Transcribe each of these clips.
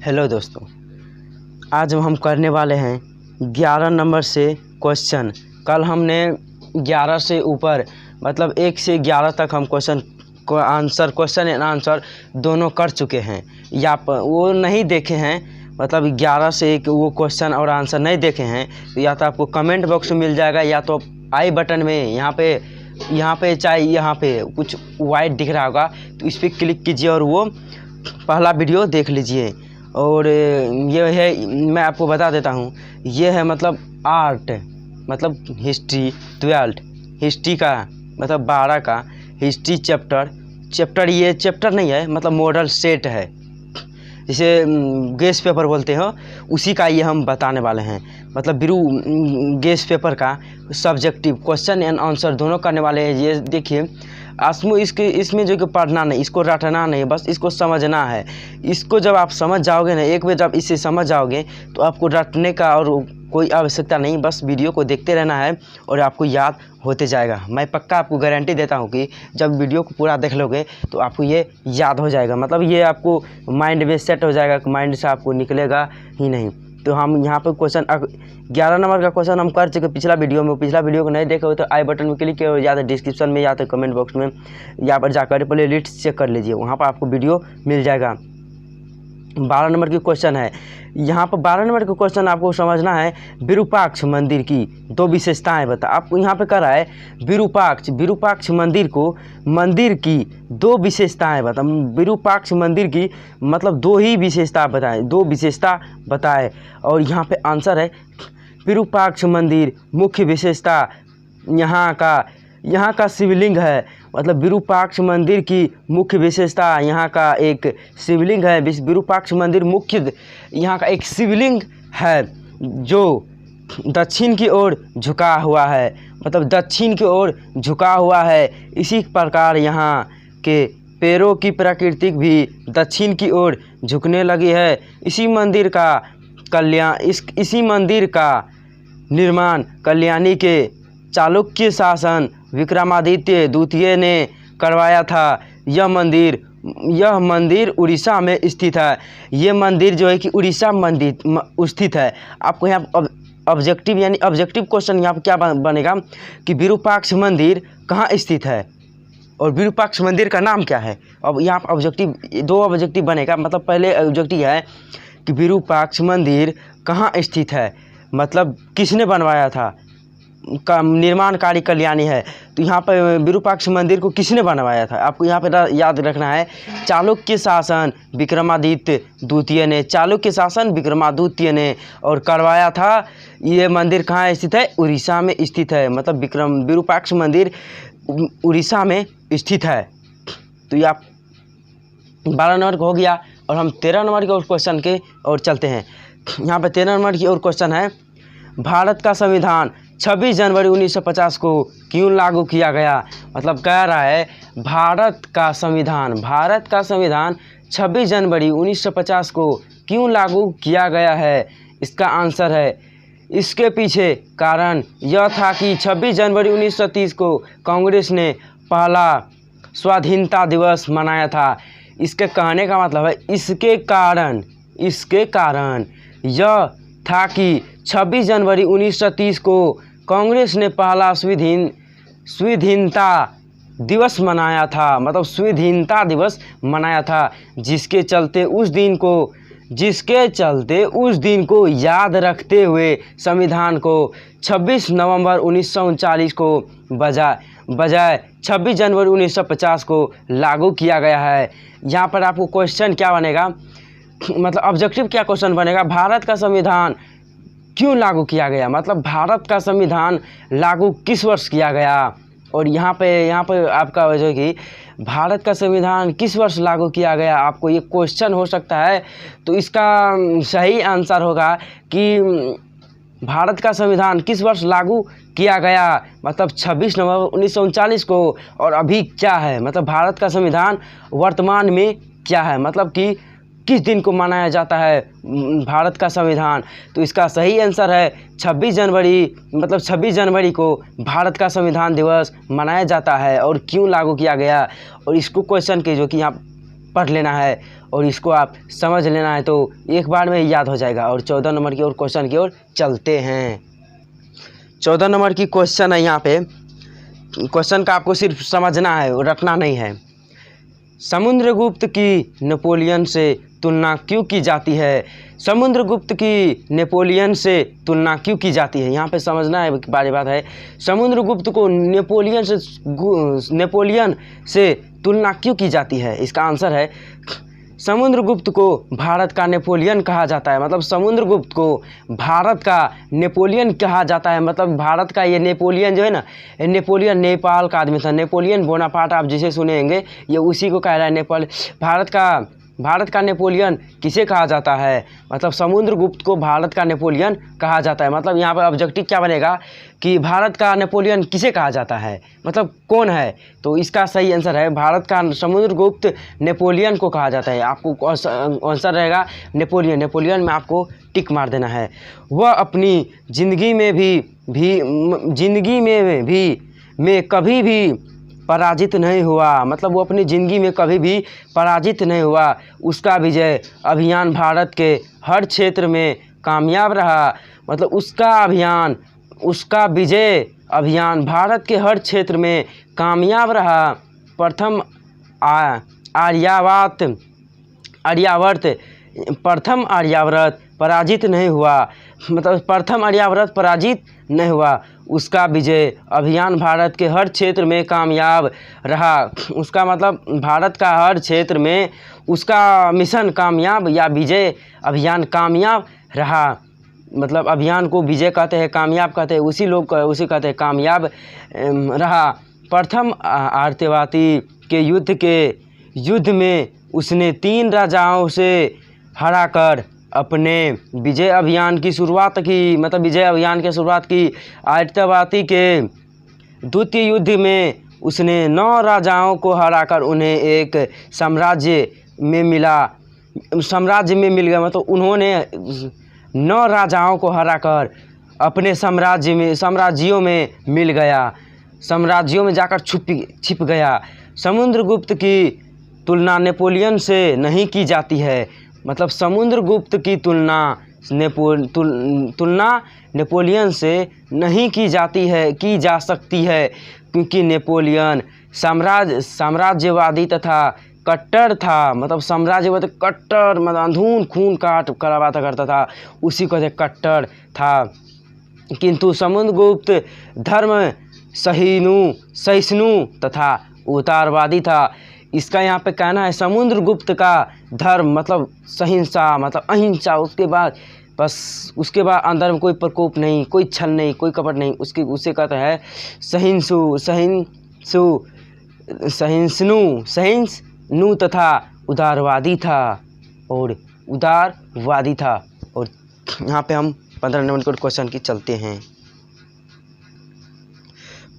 Hello दोस्तों, आज हम करने वाले हैं 11 नंबर से क्वेश्चन। कल हमने 11 से ऊपर मतलब 1 से 11 तक हम क्वेश्चन एंड आंसर दोनों कर चुके हैं। या वो नहीं देखे हैं, मतलब 11 से एक वो क्वेश्चन और आंसर नहीं देखे हैं तो या तो आपको कमेंट बॉक्स में मिल जाएगा, या तो आई बटन में यहाँ पे चाहे यहाँ पे कुछ वाइट दिख रहा होगा तो इस पर क्लिक कीजिए और वो पहला वीडियो देख लीजिए। और ये है, मैं आपको बता देता हूँ, ये है मतलब आर्ट मतलब हिस्ट्री 12 हिस्ट्री का मतलब 12 का हिस्ट्री चैप्टर ये चैप्टर नहीं है, मतलब मॉडल सेट है, जिसे गेस पेपर बोलते हो, उसी का ये हम बताने वाले हैं। मतलब बिरू गेस पेपर का सब्जेक्टिव क्वेश्चन एंड आंसर दोनों करने वाले हैं। ये देखिए, इसमें जो कि पढ़ना नहीं, इसको रटना नहीं, बस इसको समझना है। इसको जब आप समझ जाओगे ना, एक बार जब इसे समझ जाओगे तो आपको रटने का और कोई आवश्यकता नहीं, बस वीडियो को देखते रहना है और आपको याद होते जाएगा। मैं पक्का आपको गारंटी देता हूँ कि जब वीडियो को पूरा देख लोगे तो आपको ये याद हो जाएगा, मतलब ये आपको माइंड में सेट हो जाएगा, माइंड से आपको निकलेगा ही नहीं। तो हम यहाँ पे क्वेश्चन 11 नंबर का क्वेश्चन हम कर चुके पिछला वीडियो को नहीं देखे हो तो आई बटन में क्लिक किया, या तो डिस्क्रिप्शन में या तो कमेंट बॉक्स में यहाँ पर जाकर प्ले लिस्ट चेक कर लीजिए, वहाँ पर आपको वीडियो मिल जाएगा। 12 नंबर की क्वेश्चन है। यहाँ पर 12 नंबर का क्वेश्चन आपको समझना है, विरूपाक्ष मंदिर की 2 विशेषताएं बता। आपको यहाँ पे करा है विरूपाक्ष मंदिर की 2 विशेषताएं बता। विरूपाक्ष मंदिर की मतलब 2 ही विशेषता बताएं, 2 विशेषता बताए। और यहाँ पे आंसर है विरूपाक्ष मंदिर मुख्य विशेषता यहाँ का शिवलिंग है। मतलब विरूपाक्ष मंदिर की मुख्य विशेषता यहाँ का एक शिवलिंग है। विरूपाक्ष मंदिर मुख्य यहाँ का एक शिवलिंग है जो दक्षिण की ओर झुका हुआ है, मतलब दक्षिण की ओर झुका हुआ है। इसी प्रकार यहाँ के पेड़ों की प्रकृति भी दक्षिण की ओर झुकने लगी है। इसी मंदिर का निर्माण कल्याणी के चालुक्य शासन विक्रमादित्य द्वितीय ने करवाया था। यह मंदिर उड़ीसा में स्थित है। ये मंदिर जो है कि उड़ीसा मंदिर स्थित है। आपको यहाँ ऑब्जेक्टिव क्वेश्चन यहाँ पर क्या बनेगा कि विरूपाक्ष मंदिर कहाँ स्थित है और विरूपाक्ष मंदिर का नाम क्या है। अब यहाँ पर 2 ऑब्जेक्टिव बनेगा। मतलब पहले ऑब्जेक्टिव है कि विरूपाक्ष मंदिर कहाँ स्थित है, मतलब किसने बनवाया था, का निर्माणकारी कल्याणी है। तो यहाँ पर विरूपाक्ष मंदिर को किसने बनवाया था, आपको यहाँ पर याद रखना है चालुक्य शासन विक्रमादित्य द्वितीय ने और करवाया था। ये मंदिर कहाँ स्थित है, उड़ीसा में स्थित है। मतलब विरूपाक्ष मंदिर उड़ीसा में स्थित है। तो ये आप 12 नंबर का हो गया। और हम 13 नंबर के और क्वेश्चन के और चलते हैं। यहाँ पर 13 नंबर की और क्वेश्चन है, भारत का संविधान 26 जनवरी 1950 को क्यों लागू किया गया। मतलब कह रहा है भारत का संविधान 26 जनवरी 1950 को क्यों लागू किया गया है। इसका आंसर है, इसके पीछे कारण यह था कि 26 जनवरी 1930 को कांग्रेस ने पहला स्वाधीनता दिवस मनाया था। इसके कहने का मतलब है इसके कारण यह था कि 26 जनवरी 1930 को कांग्रेस ने पहला स्वाधीनता दिवस मनाया था, मतलब स्वाधीनता दिवस मनाया था, जिसके चलते उस दिन को याद रखते हुए संविधान को 26 नवंबर 1939 को बजाय 26 जनवरी 1950 को लागू किया गया है। यहाँ पर आपको क्वेश्चन क्या बनेगा, मतलब ऑब्जेक्टिव क्या क्वेश्चन बनेगा, भारत का संविधान क्यों लागू किया गया, मतलब भारत का संविधान लागू किस वर्ष किया गया। और यहाँ पे आपका जो कि भारत का संविधान किस वर्ष लागू किया गया, आपको ये क्वेश्चन हो सकता है। तो इसका सही आंसर होगा कि भारत का संविधान किस वर्ष लागू किया गया, मतलब 26 नवंबर 1939 को। और अभी क्या है, मतलब भारत का संविधान वर्तमान में क्या है, मतलब कि किस दिन को मनाया जाता है भारत का संविधान। तो इसका सही आंसर है 26 जनवरी, मतलब 26 जनवरी को भारत का संविधान दिवस मनाया जाता है। और क्यों लागू किया गया, और इसको क्वेश्चन के जो कि यहाँ पढ़ लेना है और इसको आप समझ लेना है, तो एक बार में याद हो जाएगा। और 14 नंबर की ओर क्वेश्चन की ओर चलते हैं। 14 नंबर की क्वेश्चन है। यहाँ पे क्वेश्चन का आपको सिर्फ समझना है, रटना नहीं है। समुद्रगुप्त की नेपोलियन से तुलना क्यों की जाती है? समुद्रगुप्त की नेपोलियन से तुलना क्यों की जाती है? यहाँ पे समझना है, बारी बात है। समुद्रगुप्त को नेपोलियन से तुलना क्यों की जाती है? इसका आंसर है, समुद्रगुप्त को भारत का नेपोलियन कहा जाता है। मतलब समुद्रगुप्त को भारत का नेपोलियन कहा जाता है। मतलब भारत का ये नेपोलियन जो है ना, नेपोलियन नेपाल का आदमी था। नेपोलियन बोनापार्ट आप जिसे सुनेंगे, ये उसी को कह रहा है। नेपाल भारत का नेपोलियन किसे कहा जाता है? मतलब समुद्रगुप्त को भारत का नेपोलियन कहा जाता है। मतलब यहाँ पर ऑब्जेक्टिव क्या बनेगा कि भारत का नेपोलियन किसे कहा जाता है, मतलब कौन है? तो इसका सही आंसर है, भारत का समुद्रगुप्त नेपोलियन को कहा जाता है। आपको आंसर रहेगा नेपोलियन। नेपोलियन में आपको टिक मार देना है। वह अपनी ज़िंदगी में कभी भी पराजित नहीं हुआ। मतलब वो अपनी ज़िंदगी में कभी भी पराजित नहीं हुआ। उसका विजय अभियान भारत के हर क्षेत्र में कामयाब रहा। मतलब उसका विजय अभियान भारत के हर क्षेत्र में कामयाब रहा। प्रथम आर्यावर्त पराजित नहीं हुआ। मतलब प्रथम आर्यावर्त पराजित नहीं हुआ। उसका विजय अभियान भारत के हर क्षेत्र में कामयाब रहा। उसका मतलब भारत का हर क्षेत्र में उसका मिशन कामयाब या विजय अभियान कामयाब रहा। मतलब अभियान को विजय कहते हैं, कामयाब कहते हैं, उसी कहते हैं कामयाब रहा। प्रथम आर्यावर्त के युद्ध में उसने 3 राजाओं से हराकर अपने विजय अभियान की शुरुआत की। मतलब विजय अभियान की शुरुआत की। आर्यावर्त के द्वितीय युद्ध में उसने 9 राजाओं को हराकर उन्हें एक साम्राज्य में मिल गया। मतलब उन्होंने 9 राजाओं को हराकर अपने साम्राज्यों में मिल गया, साम्राज्यों में जाकर छिप गया। समुद्रगुप्त की तुलना नेपोलियन से नहीं की जाती है। मतलब समुद्रगुप्त की तुलना नेपोलियन से नहीं की जा सकती है, क्योंकि नेपोलियन साम्राज्यवादी तथा कट्टर था। मतलब साम्राज्यवादी कट्टर, मतलब अंधून खून काट करवाता करता था, उसी को कट्टर था। किंतु समुद्रगुप्त धर्म सहिष्णु तथा उदारवादी था। इसका यहाँ पे कहना है, समुद्रगुप्त का धर्म मतलब सहिंसा, मतलब अहिंसा। उसके बाद अंदर में कोई प्रकोप नहीं, कोई छल नहीं, कोई कपट नहीं। उसे कहता है सहिष्णु तथा उदारवादी था। और यहाँ पे हम 15 नंबर के क्वेश्चन की चलते हैं।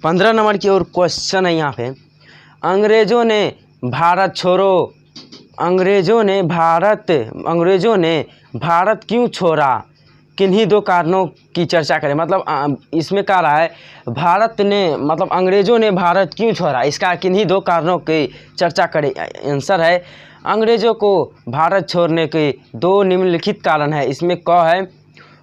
15 नंबर की ओर क्वेश्चन है यहाँ पे, अंग्रेजों ने भारत क्यों छोड़ा? किन्हीं 2 कारणों की चर्चा करें। मतलब इसमें कह रहा है मतलब अंग्रेजों ने भारत क्यों छोड़ा, इसका किन्हीं 2 कारणों की चर्चा करें। आंसर है, अंग्रेजों को भारत छोड़ने के 2 निम्नलिखित कारण है। इसमें क है,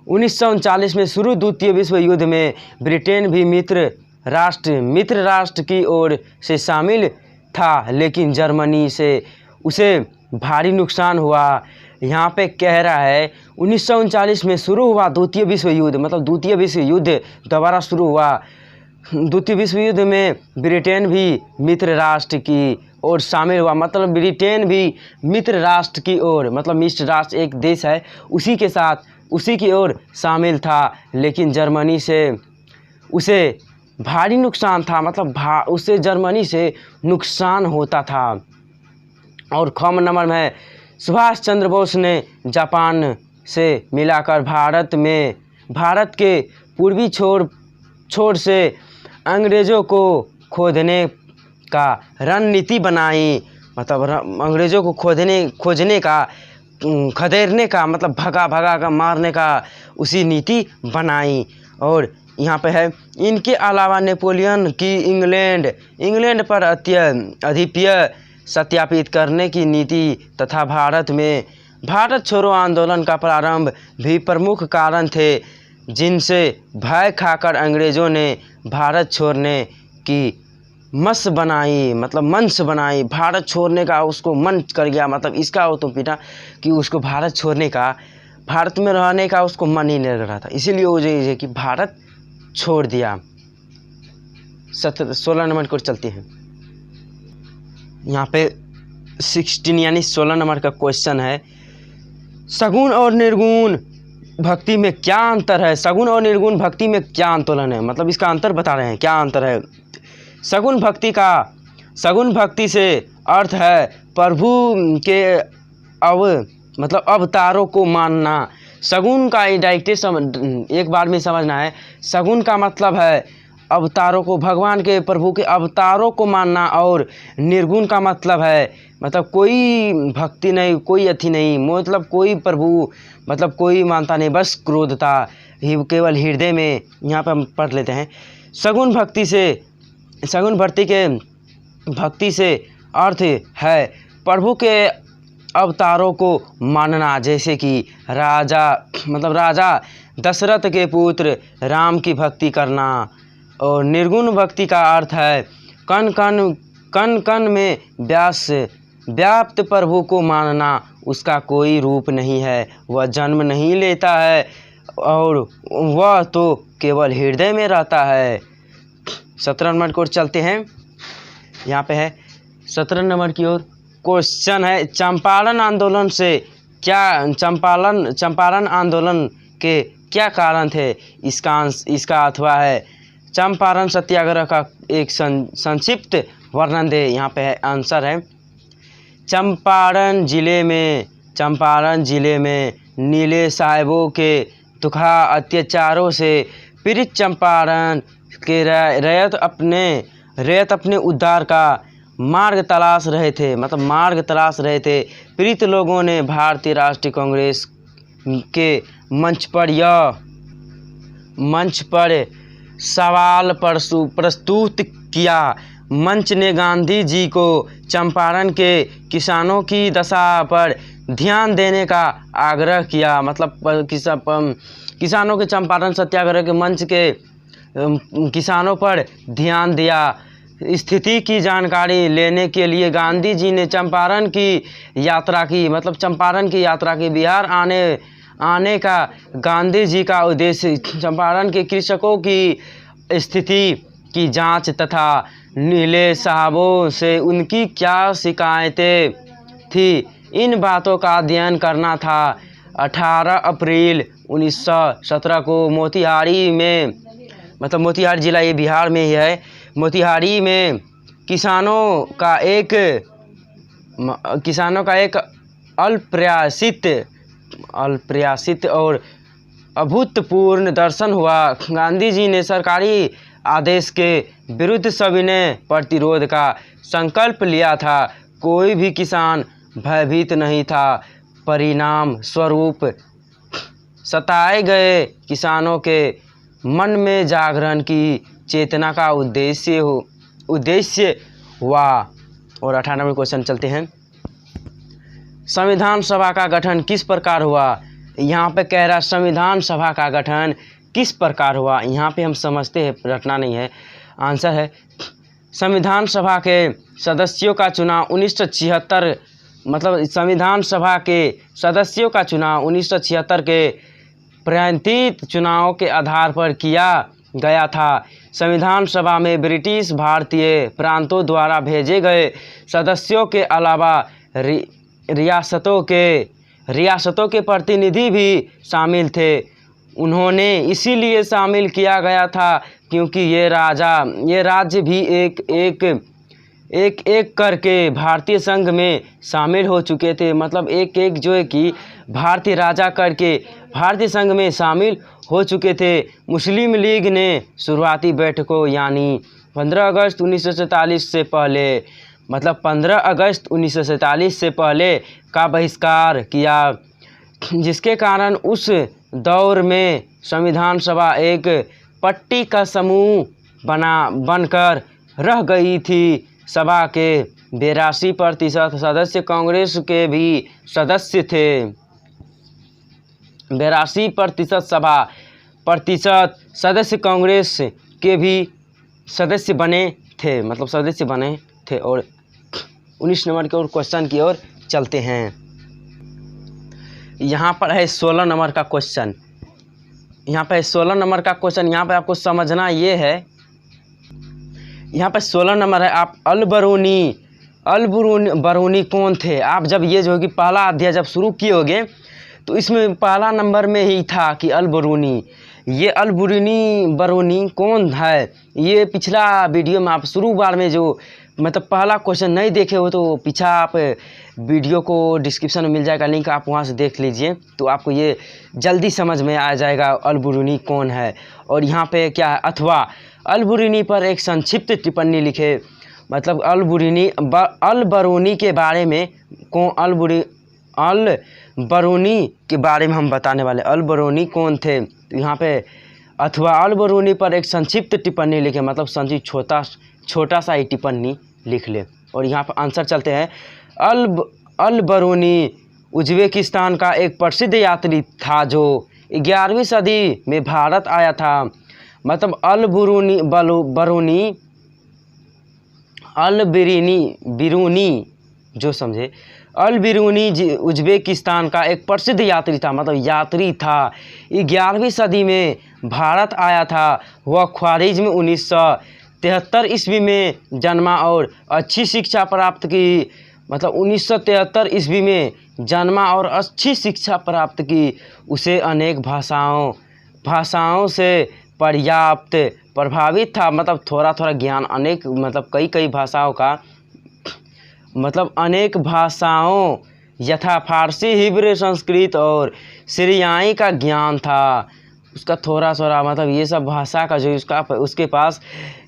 1939 में शुरू द्वितीय विश्व युद्ध में ब्रिटेन भी मित्र राष्ट्र की ओर से शामिल था, लेकिन जर्मनी से उसे भारी नुकसान हुआ। यहाँ पे कह रहा है 1939 में शुरू हुआ द्वितीय विश्व युद्ध। मतलब द्वितीय विश्व युद्ध दोबारा शुरू हुआ। द्वितीय विश्व युद्ध में ब्रिटेन भी मित्र राष्ट्र की ओर शामिल हुआ। मतलब ब्रिटेन भी मित्र राष्ट्र की ओर, मतलब मित्र राष्ट्र एक देश है, उसी की ओर शामिल था, लेकिन जर्मनी से उसे भारी नुकसान था। मतलब उससे जर्मनी से नुकसान होता था। और ख नंबर में है, सुभाष चंद्र बोस ने जापान से मिलाकर भारत के पूर्वी छोर से अंग्रेज़ों को खोजने का रणनीति बनाई। मतलब अंग्रेज़ों को खोजने का, खदेड़ने का, मतलब भगा का मारने का उसी नीति बनाई। और यहाँ पे है, इनके अलावा नेपोलियन की इंग्लैंड पर आधिपत्य सत्यापित करने की नीति तथा भारत में भारत छोड़ो आंदोलन का प्रारंभ भी प्रमुख कारण थे, जिनसे भय खाकर अंग्रेज़ों ने भारत छोड़ने की मंश बनाई, भारत छोड़ने का उसको मन कर गया। मतलब इसका हो तो पीटा कि उसको भारत छोड़ने का, भारत में रहने का उसको मन ही नहीं लग रहा था, इसीलिए वो जो कि भारत छोड़ दिया। 16 नंबर को चलते हैं। यहाँ पे 16 यानी 16 नंबर का क्वेश्चन है, सगुण और निर्गुण भक्ति में क्या अंतर है? सगुण और निर्गुण भक्ति में क्या आंदोलन है? मतलब इसका अंतर बता रहे हैं, क्या अंतर है। सगुण भक्ति से अर्थ है प्रभु के अवतारों को मानना। सगुण का डायरेक्ट एक बार में समझना है। सगुण का मतलब है अवतारों को, भगवान के प्रभु के अवतारों को मानना, और निर्गुण का मतलब है मतलब कोई भक्ति नहीं, कोई अथी नहीं, मतलब कोई प्रभु मतलब कोई मानता नहीं, बस क्रोधता ही केवल हृदय में। यहाँ पर हम पढ़ लेते हैं। सगुण भक्ति से अर्थ है प्रभु के अवतारों को मानना, जैसे कि राजा दशरथ के पुत्र राम की भक्ति करना। और निर्गुण भक्ति का अर्थ है कण कण में व्याप्त प्रभु को मानना। उसका कोई रूप नहीं है, वह जन्म नहीं लेता है और वह तो केवल हृदय में रहता है। 17 नंबर की ओर चलते हैं। यहाँ पे है 17 नंबर की ओर क्वेश्चन है, चंपारण आंदोलन के क्या कारण थे? इसका अथवा है चंपारण सत्याग्रह का एक संक्षिप्त वर्णन दे। यहाँ पे है आंसर है, चंपारण जिले में नीले साहिबों के दुखा अत्याचारों से पीड़ित चंपारण के रैयत अपने उद्धार का मार्ग तलाश रहे थे। पीड़ित लोगों ने भारतीय राष्ट्रीय कांग्रेस के मंच पर सवाल प्रस्तुत किया। मंच ने गांधी जी को चंपारण के किसानों की दशा पर ध्यान देने का आग्रह किया। मतलब किसानों के चंपारण सत्याग्रह के मंच के किसानों पर ध्यान दिया। स्थिति की जानकारी लेने के लिए गांधी जी ने चंपारण की यात्रा की। मतलब चंपारण की यात्रा की। बिहार आने का गांधी जी का उद्देश्य चंपारण के कृषकों की स्थिति की जांच तथा नीले साहबों से उनकी क्या शिकायतें थी, इन बातों का अध्ययन करना था। 18 अप्रैल 1917 को मोतिहारी में, मतलब मोतिहारी जिला ये बिहार में ही है, मोतिहारी में किसानों का एक अप्रत्याशित और अभूतपूर्व दर्शन हुआ। गांधी जी ने सरकारी आदेश के विरुद्ध सविनय प्रतिरोध का संकल्प लिया था। कोई भी किसान भयभीत नहीं था। परिणाम स्वरूप सताए गए किसानों के मन में जागरण की चेतना का उद्देश्य हुआ। और 98वें क्वेश्चन चलते हैं। संविधान सभा का गठन किस प्रकार हुआ? यहाँ पे कह रहा संविधान सभा का गठन किस प्रकार हुआ। यहाँ पे हम समझते हैं, रटना नहीं है। आंसर है संविधान सभा के सदस्यों का चुनाव 1976, मतलब संविधान सभा के सदस्यों का चुनाव 1976 के प्रांतीय चुनाव के आधार पर किया गया था। संविधान सभा में ब्रिटिश भारतीय प्रांतों द्वारा भेजे गए सदस्यों के अलावा रियासतों के प्रतिनिधि भी शामिल थे। उन्होंने इसीलिए शामिल किया गया था क्योंकि ये राज्य भी एक करके भारतीय संघ में शामिल हो चुके थे। मतलब एक जो है कि भारतीय राजा करके भारतीय संघ में शामिल हो चुके थे। मुस्लिम लीग ने शुरुआती बैठकों यानी 15 अगस्त 1947 से पहले, मतलब 15 अगस्त 1947 से पहले का बहिष्कार किया, जिसके कारण उस दौर में संविधान सभा एक पट्टी का समूह बनकर रह गई थी। सभा के 82% सदस्य कांग्रेस के भी सदस्य थे। 82% सदस्य कांग्रेस के भी सदस्य बने थे, मतलब सदस्य बने थे। और 19 नंबर की ओर क्वेश्चन की ओर चलते हैं। यहाँ पर है 16 नंबर का क्वेश्चन। यहाँ पर 16 नंबर का क्वेश्चन, यहाँ पर आपको समझना ये है, यहाँ पर 16 नंबर है। आप अल बरूनी कौन थे? आप जब ये जो कि पहला अध्याय जब शुरू किए होगे तो इसमें पहला नंबर में ही था कि अल बरूनी। ये अल बरूनी कौन है? ये पिछला वीडियो में आप शुरू बार में जो मतलब पहला क्वेश्चन नहीं देखे हो तो पीछा आप वीडियो को डिस्क्रिप्शन में मिल जाएगा लिंक, आप वहां से देख लीजिए तो आपको ये जल्दी समझ में आ जाएगा अल बरूनी कौन है। और यहाँ पे क्या है, अथवा अल बरूनी पर एक संक्षिप्त टिप्पणी लिखे। मतलब अल बरूनी के बारे में अल बरूनी के बारे में हम बताने वाले। अल बरूनी कौन थे? तो यहाँ पे अथवा अल बरूनी पर एक संक्षिप्त टिप्पणी लिखे, मतलब संक्षिप्त छोटा सा ही टिप्पणी लिख ले। और यहाँ पर आंसर चलते हैं। अल बरूनी उज्बेकिस्तान का एक प्रसिद्ध यात्री था जो 11वीं सदी में भारत आया था। मतलब अल बिरूनी जो समझे, अल बिरूनी उज्बेकिस्तान का एक प्रसिद्ध यात्री था, मतलब यात्री था। 11वीं सदी में भारत आया था। वह ख्वारिज़्म में 1973 ईस्वी में जन्मा और अच्छी शिक्षा प्राप्त की। मतलब 1973 ईस्वी में जन्मा और अच्छी शिक्षा प्राप्त की। उसे अनेक भाषाओं से पर्याप्त प्रभावित था। मतलब थोड़ा ज्ञान, अनेक मतलब कई भाषाओं का, मतलब अनेक भाषाओं यथा फारसी, हिब्रू, संस्कृत और सीरियाई का ज्ञान था। उसका थोड़ा मतलब ये सब भाषा का जो उसके पास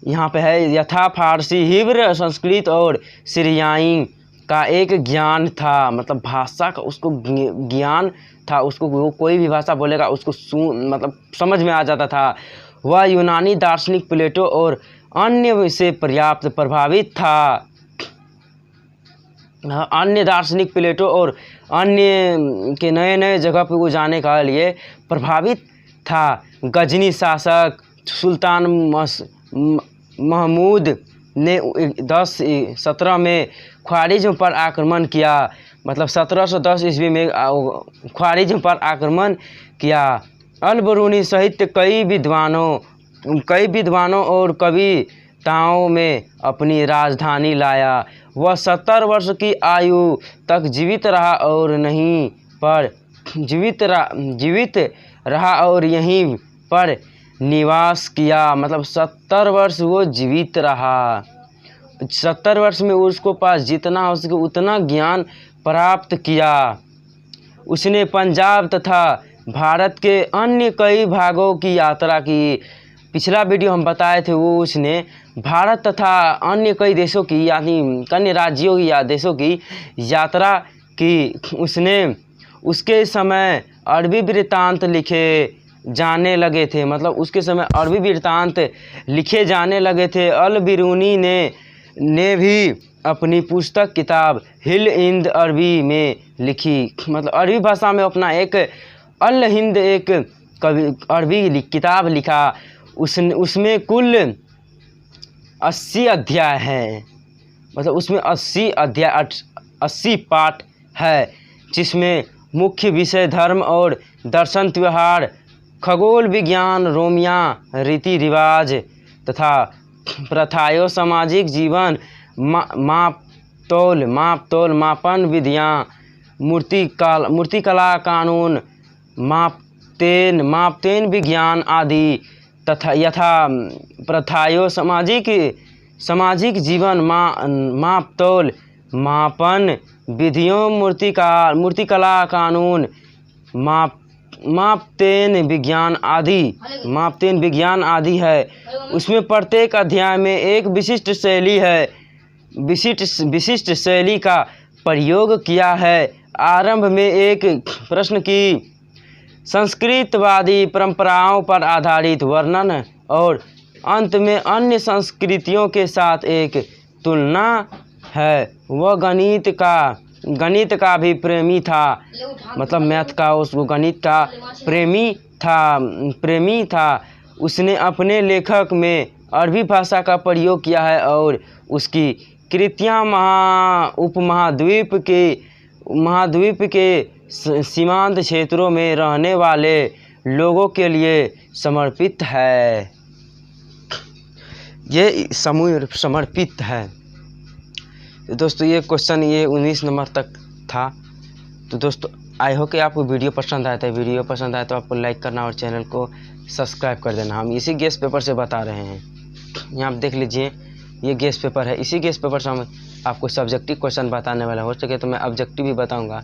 यहाँ पे है, यथा फारसी, हिब्रू, संस्कृत और सीरियाई का एक ज्ञान था। मतलब भाषा का उसको ज्ञान था, उसको वो कोई भी भाषा बोलेगा उसको मतलब समझ में आ जाता था। वह यूनानी दार्शनिक प्लेटो और अन्य से पर्याप्त प्रभावित था। अन्य दार्शनिक प्लेटो और अन्य के नए जगह पे वो जाने का लिए प्रभावित था। गजनी शासक सुल्तान महमूद ने 1017 में ख्वारिज़्म पर आक्रमण किया। मतलब 1710 ईस्वी में ख्वारिज़्म पर आक्रमण किया। अल बरूनी सहित कई विद्वानों और कविताओं में अपनी राजधानी लाया। वह 70 वर्ष की आयु तक जीवित रहा और यहीं पर निवास किया। मतलब 70 वर्ष वो जीवित रहा। 70 वर्ष में उसको पास जितना हो सके उतना ज्ञान प्राप्त किया। उसने पंजाब तथा भारत के अन्य कई भागों की यात्रा की। पिछला वीडियो हम बताए थे, वो उसने भारत तथा अन्य कई देशों की यानी अन्य राज्यों की या देशों की यात्रा की। उसने उसके समय अरबी वृत्तांत लिखे जाने लगे थे। मतलब उसके समय अरबी वृत्तांत लिखे जाने लगे थे। अल बिरूनी ने भी अपनी पुस्तक किताब हिल हिंद अरबी में लिखी। मतलब अरबी भाषा में अपना एक अल हिंद एक अरबी किताब लिखा। उसमें कुल 80 अध्याय हैं। मतलब उसमें 80 पाठ है, जिसमें मुख्य विषय धर्म और दर्शन, त्यौहार, खगोल विज्ञान, रोमिया रीति रिवाज तथा प्रथाएं, सामाजिक जीवन, मापतोल मापन विधियाँ, मूर्तिकला, कानून, मापतेन विज्ञान आदि तथा यथा प्रथाएं, सामाजिक जीवन, मापतोल मापन विधियों, मूर्तिकला, कानून, मापतेन विज्ञान आदि है। उसमें प्रत्येक अध्याय में एक विशिष्ट शैली है, विशिष्ट शैली का प्रयोग किया है। आरंभ में एक प्रश्न की संस्कृतवादी परंपराओं पर आधारित वर्णन और अंत में अन्य संस्कृतियों के साथ एक तुलना है। वह गणित का भी प्रेमी था, मतलब मैथ का, उसको गणित का प्रेमी था। उसने अपने लेखक में अरबी भाषा का प्रयोग किया है और उसकी कृतियाँ महाद्वीप के सीमांत क्षेत्रों में रहने वाले लोगों के लिए समर्पित है। ये समर्पित है। तो दोस्तों ये क्वेश्चन ये 19 नंबर तक था। तो दोस्तों आई होप कि आपको वीडियो पसंद आया था। वीडियो पसंद आया तो आपको लाइक करना और चैनल को सब्सक्राइब कर देना। हम इसी गेस्ट पेपर से बता रहे हैं। यहाँ आप देख लीजिए, ये गेस्ट पेपर है। इसी गेस्ट पेपर से हम आपको सब्जेक्टिव क्वेश्चन बताने वाला, हो सके तो मैं ऑब्जेक्टिव भी बताऊँगा।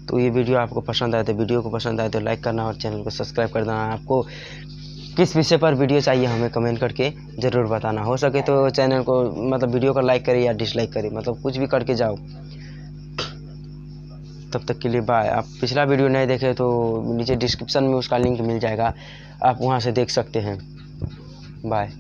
तो ये वीडियो आपको पसंद आए तो लाइक करना और चैनल को सब्सक्राइब कर देना। आपको किस विषय पर वीडियो चाहिए हमें कमेंट करके ज़रूर बताना। हो सके तो चैनल को मतलब वीडियो को लाइक करिए या डिसलाइक करिए, मतलब कुछ भी करके जाओ। तब तक के लिए बाय। आप पिछला वीडियो नहीं देखे तो नीचे डिस्क्रिप्शन में उसका लिंक मिल जाएगा, आप वहां से देख सकते हैं। बाय।